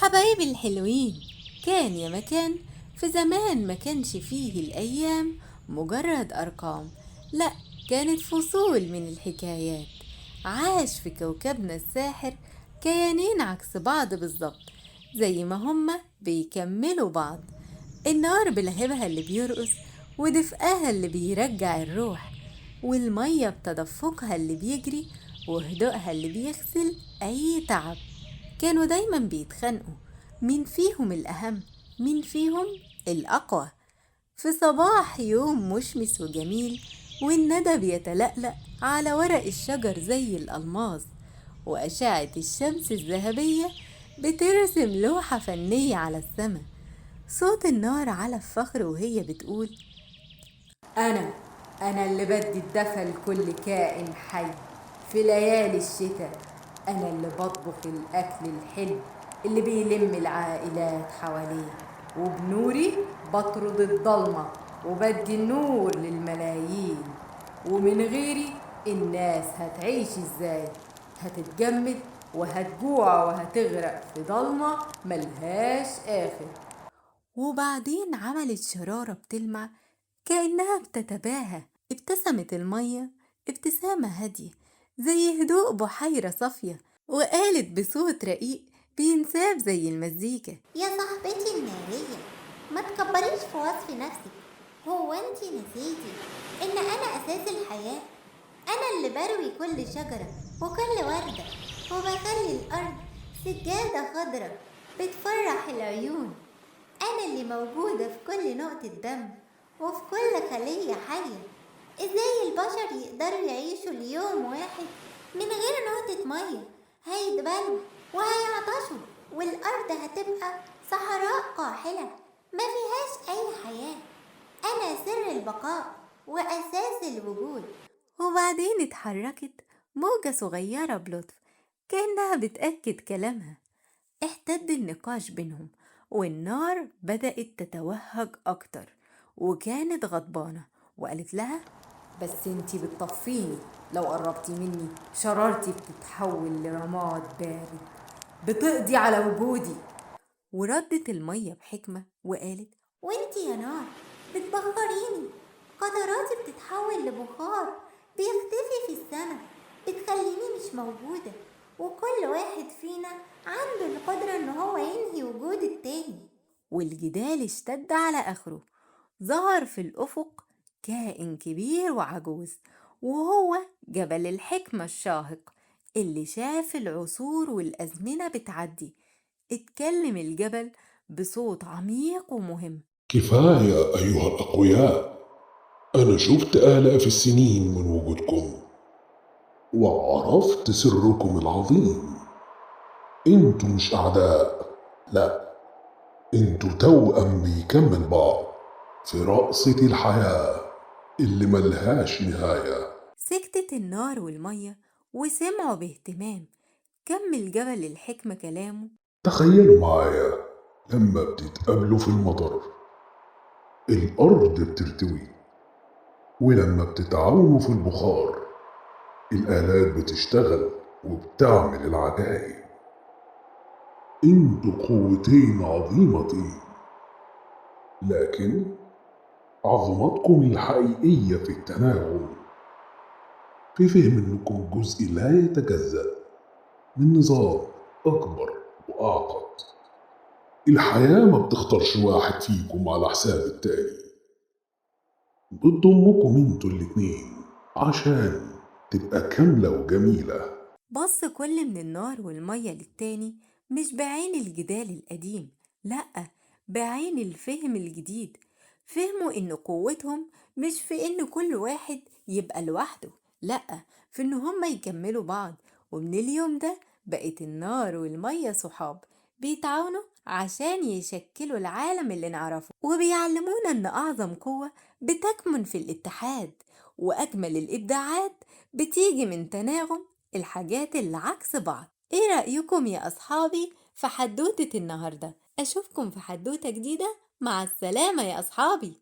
حبايبي الحلوين، كان يا مكان. في زمان ما كانش فيه الأيام مجرد أرقام، لأ، كانت فصول من الحكايات. عاش في كوكبنا الساحر كيانين عكس بعض بالظبط، زي ما هما بيكملوا بعض. النار بلهبها اللي بيرقص ودفئها اللي بيرجع الروح، والمية بتدفقها اللي بيجري وهدوءها اللي بيغسل أي تعب. كانوا دايما بيتخانقوا مين فيهم الأهم، مين فيهم الأقوى. في صباح يوم مشمس وجميل، والندى بيتلألأ على ورق الشجر زي الألماظ، وأشعة الشمس الذهبية بترسم لوحة فنية على السما. صوت النار على الفخر وهي بتقول: أنا أنا اللي بدي الدفى لكل كائن حي في ليالي الشتاء. أنا اللي بطبخ الأكل الحلو اللي بيلم العائلات حواليه، وبنوري بطرد الضلمة وبدي النور للملايين. ومن غيري الناس هتعيش ازاي؟ هتتجمد وهتجوع وهتغرق في ضلمة ملهاش آخر. وبعدين عملت شرارة بتلمع كأنها بتتباهى. ابتسمت المية ابتسامة هادية زي هدوء بحيرة صافية، وقالت بصوت رقيق بينساب زي المزيكا: يا صاحبتي النارية، ما تكبريش في وصف نفسك. هو انتي نسيتي ان انا اساس الحياة؟ انا اللي بروي كل شجرة وكل وردة، وبخلي الارض سجادة خضرة بتفرح العيون. انا اللي موجودة في كل نقطة دم وفي كل خلية حية. ازاي البشر يقدروا يعيشوا اليوم واحد من غير نقطة مية؟ هيتبلوا وهيعطشوا، والأرض هتبقى صحراء قاحلة ما فيهاش أي حياة. أنا سر البقاء وأساس الوجود. وبعدين اتحركت موجة صغيرة بلطف كأنها بتأكد كلامها. احتد النقاش بينهم، والنار بدأت تتوهج أكتر، وكانت غضبانة وقالت لها: بس انتي بتطفيني، لو قربتي مني شرارتي بتتحول لرماد بارد بتقضي على وجودي. وردت المية بحكمة وقالت: وانتي يا نار بتبخريني، قطراتي بتتحول لبخار بيختفي في السماء، بتخليني مش موجودة. وكل واحد فينا عنده القدرة ان هو ينهي وجود التاني. والجدال اشتد على آخره. ظهر في الأفق كائن كبير وعجوز، وهو جبل الحكمة الشاهق اللي شاف العصور والأزمنة بتعدي. اتكلم الجبل بصوت عميق ومهم: كفاية أيها الأقوياء، أنا شفت آلاف السنين من وجودكم وعرفت سركم العظيم. انتوا مش أعداء، لا، انتوا توأم بيكمل بعض في رقصة الحياة اللي ملهاش نهاية. سكتت النار والمية وسمعوا باهتمام. كمل جبل الحكمة كلامه: تخيلوا معايا لما بتتقابلوا في المطر الأرض بترتوي، ولما بتتعاونوا في البخار الآلات بتشتغل وبتعمل العجائب. انتوا قوتين عظيمتين، لكن عظمتكم الحقيقية في التناغم، في فهم انكم جزء لا يتجزأ من نظام أكبر وأعقد. الحياة ما بتختارش واحد فيكم على حساب التاني، بتضمكم انتوا الاتنين عشان تبقى كاملة وجميلة. بص كل من النار والمية للتاني، مش بعين الجدال القديم، لأ، بعين الفهم الجديد. فهموا إن قوتهم مش في إن كل واحد يبقى لوحده، لأ، في إن هما يكملوا بعض. ومن اليوم ده بقت النار والمية صحاب بيتعاونوا عشان يشكلوا العالم اللي نعرفه، وبيعلمونا إن أعظم قوة بتكمن في الاتحاد، وأجمل الإبداعات بتيجي من تناغم الحاجات اللي عكس بعض. ايه رأيكم يا أصحابي في حدوتة النهاردة؟ أشوفكم في حدوتة جديدة. مع السلامة يا أصحابي.